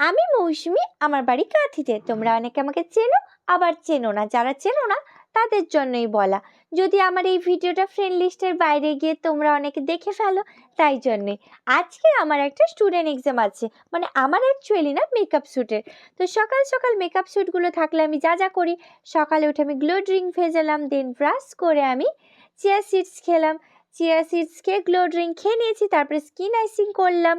আমি মৌসুমি, আমার বাড়ি কাঁথিতে। তোমরা অনেকে আমাকে চেনো, আবার চেনো না। যারা চেনো না তাদের জন্যই বলা। যদি আমার এই ভিডিওটা ফ্রেন্ড লিস্টের বাইরে গিয়ে তোমরা অনেকে দেখে ফেলো, তাই জন্যে। আজকে আমার একটা স্টুডেন্ট এক্সাম আছে, মানে আমার অ্যাকচুয়ালি না, মেকআপ শ্যুটের। তো সকাল সকাল মেকআপ শ্যুটগুলো থাকলে আমি যা যা করি, সকালে উঠে আমি গ্লো ড্রিঙ্ক ভেজালাম, দেন ব্রাশ করে আমি চিয়া সিডস খেলাম। চিয়া সিডস খেয়ে গ্লো ড্রিঙ্ক খেয়ে নিয়েছি, তারপরে স্কিন আইসিং করলাম।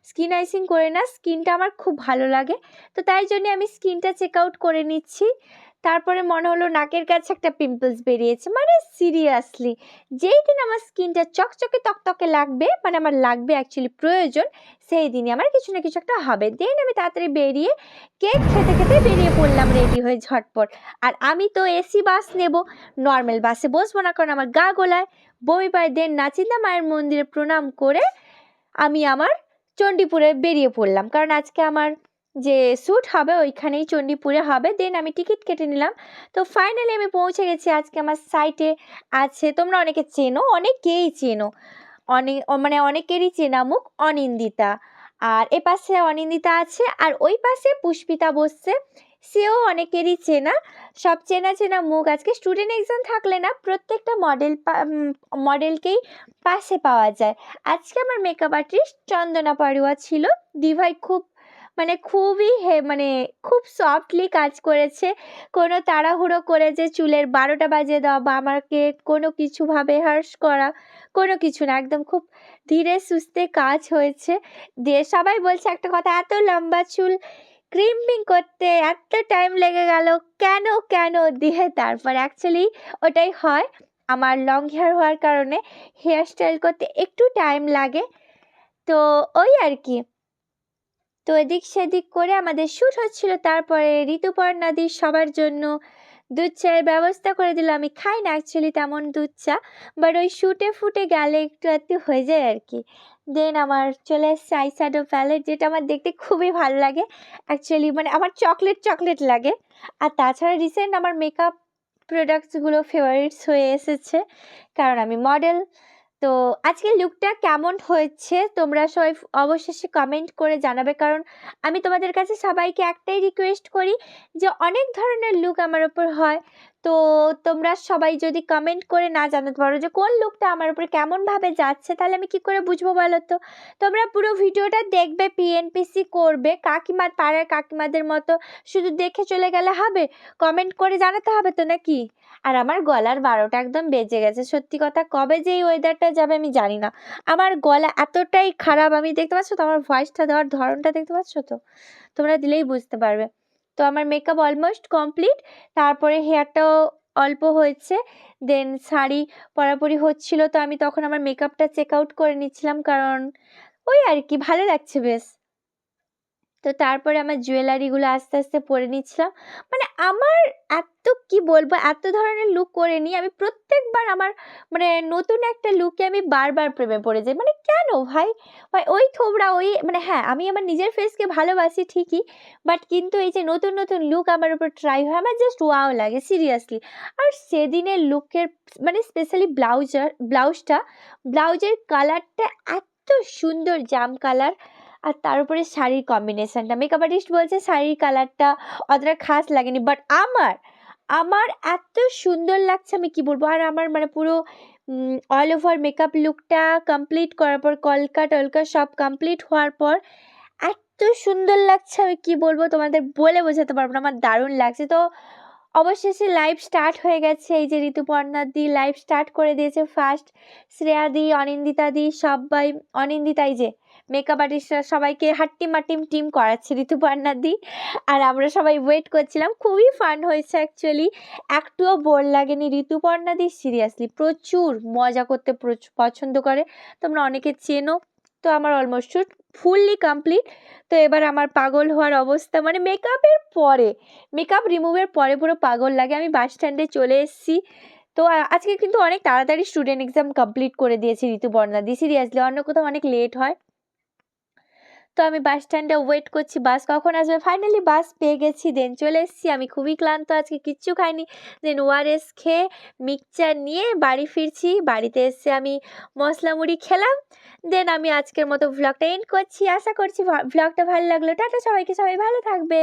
স্কিন আইসিং করে না, স্কিনটা আমার খুব ভালো লাগে, তো তাই জন্য আমি স্কিনটা চেক আউট করে নিচ্ছি। তারপরে মনে হলো নাকের কাছে একটা পিম্পলস বেরিয়েছে, মানে সিরিয়াসলি যেই দিন আমার স্কিনটা চকচকে তকতকে লাগবে, মানে আমার লাগবে অ্যাকচুয়ালি প্রয়োজন, সেই দিনই আমার কিছু না কিছু একটা হবে। দেন আমি তাড়াতাড়ি বেরিয়ে কেক খেতে খেতে বেরিয়ে পড়লাম রেডি হয়ে ঝটপট। আর আমি তো এসি বাস নেব, নর্মাল বাসে বসবো না, কারণ আমার গা গোলায়, বমি পায়। দেন নাচিন্দা মায়ের মন্দিরে প্রণাম করে আমি আমার চণ্ডীপুরে বেরিয়ে পড়লাম, কারণ আজকে আমার যে শ্যুট হবে ওইখানেই চণ্ডীপুরে হবে। দেন আমি টিকিট কেটে নিলাম। তো ফাইনালি আমি পৌঁছে গেছি। আজকে আমার সাইটে আছে, তোমরা অনেকে চেনো, অনেকেই চেনো, মানে অনেকেরই চেনা মুখ, অনিন্দিতা। আর এ পাশে অনিন্দিতা আছে, আর ওই পাশে পুষ্পিতা বসছে, সেও অনেকেরই চেনা। সব চেনা চেনা মুখ। আজকে স্টুডেন্ট এক্সাম থাকলে না, প্রত্যেকটা মডেলকেই পাশে পাওয়া যায়। আজকে আমার মেকআপ আর্টিস্ট চন্দনা পাড়ুয়া ছিল। দিভাই খুবই খুব সফটলি কাজ করেছে। কোনো তাড়াহুড়ো করে যে চুলের 12টা বাজিয়ে দেওয়া বা আমাকে কোনো কিছুভাবে হার্শ করা, কোনো কিছু না, একদম খুব ধীরে সুস্থে কাজ হয়েছে। দিয়ে সবাই বলছে একটা কথা, এত লম্বা চুল ক্রিম্পিং করতে এত টাইম লেগে গেল কেন কেন? দিয়ে তারপর অ্যাকচুয়ালি ওটাই হয়, আমার লং হেয়ার হওয়ার কারণে হেয়ার স্টাইল করতে একটু টাইম লাগে। তো ওই আর কি। তো এদিক সেদিক করে আমাদের শ্যুট হচ্ছিল। তারপরে ঋতুপর্ণাদি সবার জন্য দুধ চায়ের ব্যবস্থা করে দিল। আমি খাই না অ্যাকচুয়ালি তেমন দুধ চা, বাট ওই শ্যুটে ফুটে গেলে একটু আধটু হয়ে যায় আর কি। দেন আমার চলে এসছে আইশ্যাডো প্যালেট, যেটা আমার দেখতে খুবই ভালো লাগে অ্যাকচুয়ালি, মানে আমার চকলেট চকলেট লাগে। আর তাছাড়া রিসেন্ট আমার মেকআপ প্রোডাক্টসগুলো ফেভারিটস হয়ে এসেছে, কারণ আমি মডেল। তো আজকের লুকটা কেমন হয়েছে তোমরা সবাই অবশেষে কমেন্ট করে জানাবে, কারণ আমি তোমাদের কাছে সবাইকে একটাই রিকোয়েস্ট করি যে অনেক ধরনের লুক আমার ওপর হয়। তো তোমরা সবাই যদি কমেন্ট করে না জানাতে পারো যে কোন লুকটা আমার উপর কেমনভাবে যাচ্ছে, তাহলে আমি কি করে বুঝবো বলো তো? তোমরা পুরো ভিডিওটা দেখবে, পিএনপিসি করবে, পাড়ার কাকিমাদের মতো শুধু দেখে চলে গেলে হবে? কমেন্ট করে জানাতে হবে তো নাকি? আর আমার গলার 12টা একদম বেজে গেছে, সত্যি কথা। কবে যে এই ওয়েদারটা যাবে আমি জানি না। আমার গলা এতটাই খারাপ, আমি দেখতে পাচ্ছ তো আমার ভয়েসটা দেওয়ার ধরনটা দেখতে পাচ্ছ তো? তোমরা দিলেই বুঝতে পারবে। তো আমার মেকআপ অলমোস্ট কমপ্লিট। তারপরে হেয়ারটাও অল্প হয়েছে। দেন শাড়ি পরাপরি হচ্ছিল, তো আমি তখন আমার মেকআপটা চেক আউট করে নিচ্ছিলাম, কারণ ওই আর কি, ভালো লাগছে বেশ। তো তারপরে আমার জুয়েলারিগুলো আস্তে আস্তে পরে নিচ্ছিলাম। মানে আমার কি বলবো, এত ধরনের লুক করে নিই আমি প্রত্যেকবার। আমার নতুন একটা লুকে আমি বারবার প্রেমে পড়ে যাই। মানে কেন ভাই? ওই থোবড়া, ওই হ্যাঁ, আমি আমার নিজের ফেসকে ভালোবাসি ঠিকই, বাট কিন্তু এই যে নতুন নতুন লুক আমার উপর ট্রাই হয়, আমার জাস্ট ওয়াও লাগে সিরিয়াসলি। আর সেদিনের লুকের স্পেশালি ব্লাউজের কালারটা এত সুন্দর, জাম কালার। আর তার উপরে শাড়ির কম্বিনেশনটা, মেকআপ আর্টিস্ট বলছে শাড়ির কালারটা অতটা খাস লাগেনি, বাট আমার এত সুন্দর লাগছে, আমি কি বলবো। আর আমার পুরো অল ওভার মেকআপ লুকটা কমপ্লিট করার পর, কলকা টলকা সব কমপ্লিট হওয়ার পর এত সুন্দর লাগছে, আমি কি বলবো তোমাদের, বলে বোঝাতে পারবো না, আমার দারুণ লাগছে। তো অবশেষে লাইভ স্টার্ট হয়ে গেছে। এই যে ঋতুপর্ণা দি লাইভ স্টার্ট করে দিয়েছে ফার্স্ট, শ্রেয়া দি, অনিন্দিতা দি, সবাই। অনিন্দিতাই যে মেকআপ আর্টিস্টরা সবাইকে হাট্টিমাটিম টিম করাচ্ছে ঋতুপর্ণা দি, আর আমরা সবাই ওয়েট করছিলাম। খুবই ফান হয়েছে অ্যাকচুয়ালি, একটুও বোর লাগেনি। ঋতুপর্ণা দি সিরিয়াসলি প্রচুর মজা করতে পছন্দ করে, তোমরা অনেকে চেনো। তো আমার অলমোস্ট শুট ফুললি কমপ্লিট। তো এবার আমার পাগল হওয়ার অবস্থা, মেকআপ রিমুভের পরে পুরো পাগল লাগে। আমি বাস স্ট্যান্ডে চলে এসেছি। তো আজকে কিন্তু অনেক তাড়াতাড়ি স্টুডেন্ট এক্সাম কমপ্লিট করে দিয়েছে ঋতুপর্ণা দি, সিরিয়াসলি অন্য কোথাও অনেক লেট হয়। তো আমি বাস স্ট্যান্ডে ওয়েট করছি বাস কখন আসবে। ফাইনালি বাস পেয়ে গেছি, দেন চলে এসেছি। আমি খুবই ক্লান্ত, আজকে কিচ্ছু খাইনি। দেন ওআরএস খেয়ে মিক্সচার নিয়ে বাড়ি ফিরছি। বাড়িতে এসে আমি মশলা মুড়ি খেলাম। দেন আমি আজকের মতো ভ্লগটা এন্ড করছি। আশা করছি ভ্লগটা ভালো লাগলো। টাটা সবাইকে, সবাই ভালো থাকবে।